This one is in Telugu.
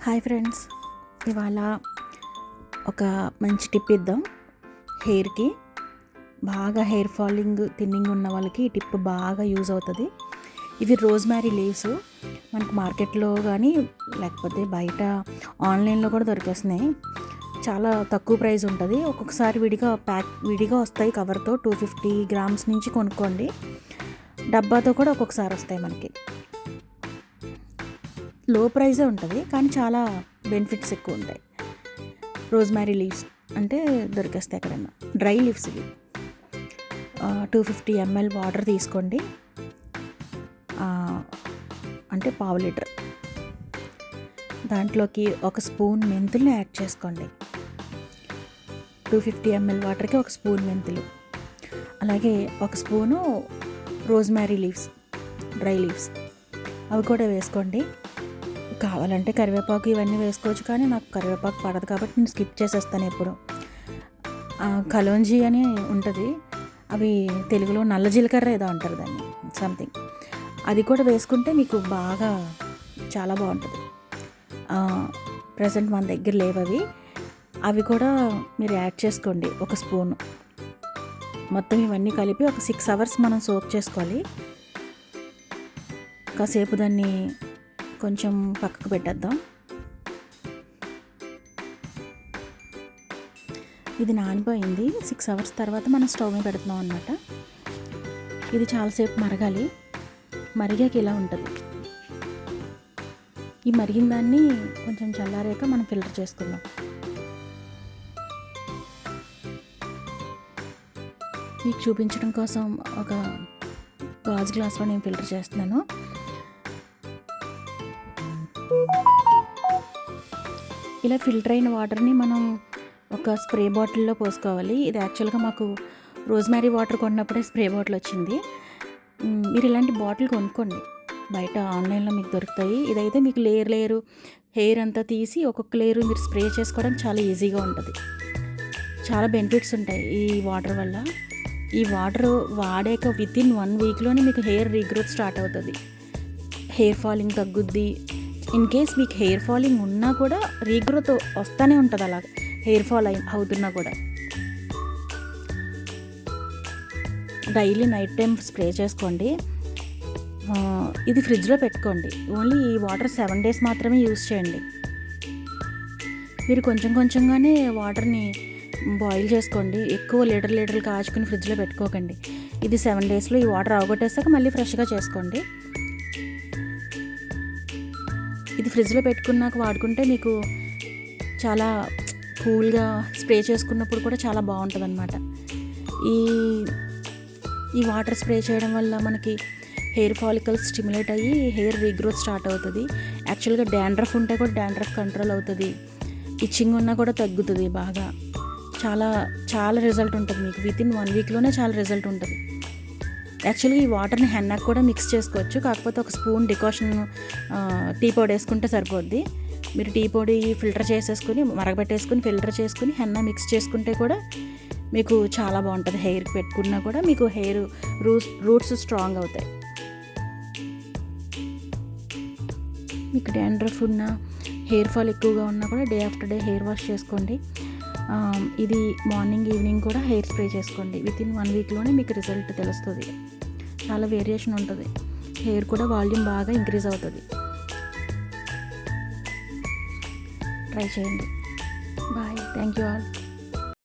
హాయ్ ఫ్రెండ్స్, ఇవాళ ఒక మంచి టిప్ ఇద్దాం. హెయిర్కి బాగా హెయిర్ ఫాలింగ్ థిన్నింగ్ ఉన్న వాళ్ళకి ఈ టిప్ బాగా యూజ్ అవుతుంది. ఇవి రోజ్మ్యారీ లీవ్స్ మనకు మార్కెట్లో కానీ లేకపోతే బయట ఆన్లైన్లో కూడా దొరికేస్తున్నాయి. చాలా తక్కువ ప్రైస్ ఉంటుంది. ఒక్కొక్కసారి విడిగా వస్తాయి కవర్తో. 250 గ్రామ్స్ నుంచి కొనుక్కోండి. డబ్బాతో కూడా ఒక్కొక్కసారి వస్తాయి. మనకి లో ప్రైజే ఉంటుంది కానీ చాలా బెనిఫిట్స్ ఎక్కువ ఉంటాయి. రోజ్మ్యారీ లీవ్స్ అంటే దొరికేస్తాయి ఎక్కడన్నా. డ్రై లీవ్స్ ఇవి. 250 ml వాటర్ తీసుకోండి, అంటే పావు లీటర్. దాంట్లోకి 1 స్పూన్ మెంతుల్ని యాడ్ చేసుకోండి. 250 ml వాటర్కి 1 స్పూన్ మెంతులు, అలాగే 1 స్పూను రోజ్మ్యారీ లీవ్స్, డ్రై లీవ్స్ అవి కూడా వేసుకోండి. కావాలంటే కరివేపాకు ఇవన్నీ వేసుకోవచ్చు, కానీ నాకు కరివేపాకు పడదు కాబట్టి నేను స్కిప్ చేసేస్తాను ఎప్పుడు. కలోంజీ అని ఉంటుంది, అవి తెలుగులో నల్ల జీలకర్ర ఏదో అంటారు దాన్ని, సంథింగ్. అది కూడా వేసుకుంటే మీకు బాగా చాలా బాగుంటుంది. ప్రజెంట్ మన దగ్గర లేవు అవి కూడా మీరు యాడ్ చేసుకోండి. 1 స్పూను. మొత్తం ఇవన్నీ కలిపి ఒక 6 hours మనం సోక్ చేసుకోవాలి. కాసేపు దాన్ని కొంచెం పక్కకు పెట్టేద్దాం. ఇది నానిపోయింది. 6 hours తర్వాత మనం స్టవ్ మీద పెడుతున్నాం అన్నమాట. ఇది చాలాసేపు మరగాలి. మరిగాక ఇలా ఉంటుంది. ఈ మరిగిన దాన్ని కొంచెం చల్లారాక మనం ఫిల్టర్ చేసుకుందాం. మీకు చూపించడం కోసం ఒక గాజు గ్లాస్లో నేను ఫిల్టర్ చేస్తున్నాను. ఇలా ఫిల్టర్ అయిన వాటర్ని మనం ఒక స్ప్రే బాటిల్లో పోసుకోవాలి. ఇది యాక్చువల్గా మాకు రోజ్మ్యారీ వాటర్ కొన్నప్పుడే స్ప్రే బాటిల్ వచ్చింది. మీరు ఇలాంటి బాటిల్ కొనుక్కోండి, బయట ఆన్లైన్లో మీకు దొరుకుతాయి. ఇదైతే మీకు లేయరు హెయిర్ అంతా తీసి ఒక్కొక్క లేయరు మీరు స్ప్రే చేసుకోవడం చాలా ఈజీగా ఉంటుంది. చాలా బెనిఫిట్స్ ఉంటాయి ఈ వాటర్ వల్ల. ఈ వాటర్ వాడాక వితిన్ 1 weekలోనే మీకు హెయిర్ రీగ్రోత్ స్టార్ట్ అవుతుంది. హెయిర్ ఫాలింగ్ తగ్గుద్ది. ఇన్ కేస్ మీకు హెయిర్ ఫాలింగ్ ఉన్నా కూడా రీగ్రోత్ వస్తూనే ఉంటుంది. అలా హెయిర్ ఫాల్ అవుతున్నా కూడా డైలీ నైట్ టైం స్ప్రే చేసుకోండి. ఇది ఫ్రిడ్జ్లో పెట్టుకోండి. ఓన్లీ ఈ వాటర్ 7 days మాత్రమే యూజ్ చేయండి. మీరు కొంచెం కొంచెంగానే వాటర్ని బాయిల్ చేసుకోండి. ఎక్కువ లీటర్లు కాచుకుని ఫ్రిడ్జ్లో పెట్టుకోకండి. ఇది 7 daysలో ఈ వాటర్ అవగొట్టేసాక మళ్ళీ ఫ్రెష్గా చేసుకోండి. ఇది ఫ్రిడ్జ్లో పెట్టుకున్నాక వాడుకుంటే మీకు చాలా కూల్గా స్ప్రే చేసుకున్నప్పుడు కూడా చాలా బాగుంటుంది అన్నమాట. ఈ వాటర్ స్ప్రే చేయడం వల్ల మనకి హెయిర్ ఫాలికల్స్ స్టిమ్యులేట్ అయ్యి హెయిర్ రీగ్రోత్ స్టార్ట్ అవుతుంది. యాక్చువల్గా డాండ్రఫ్ ఉంటే కూడా డాండ్రఫ్ కంట్రోల్ అవుతుంది. ఇచ్చింగ్ ఉన్నా కూడా తగ్గుతుంది బాగా. చాలా చాలా రిజల్ట్ ఉంటుంది మీకు. వితిన్ 1 weekలోనే చాలా రిజల్ట్ ఉంటుంది. యాక్చువల్గా ఈ వాటర్ని హెన్నాకు కూడా మిక్స్ చేసుకోవచ్చు. కాకపోతే 1 స్పూన్ డికాషన్ టీ పొడి వేసుకుంటే సరిపోద్ది. మీరు టీ పొడి ఫిల్టర్ చేసేసుకుని మరగబెట్టేసుకుని ఫిల్టర్ చేసుకుని హెన్నా మిక్స్ చేసుకుంటే కూడా మీకు చాలా బాగుంటుంది. హెయిర్కి పెట్టుకున్నా కూడా మీకు హెయిర్ రూట్స్ స్ట్రాంగ్ అవుతాయి. మీకు డాండ్రఫ్ ఉన్నా హెయిర్ ఫాల్ ఎక్కువగా ఉన్నా కూడా day after day hair wash చేసుకోండి. ఇది మార్నింగ్ ఈవినింగ్ కూడా హెయిర్ స్ప్రే చేసుకోండి. వితిన్ 1 weekలోనే మీకు రిజల్ట్ తెలుస్తుంది. చాలా వేరియేషన్ ఉంటుంది. హెయిర్ కూడా వాల్యూమ్ బాగా ఇంక్రీజ్ అవుతుంది. ట్రై చేయండి. బాయ్. Thank you all.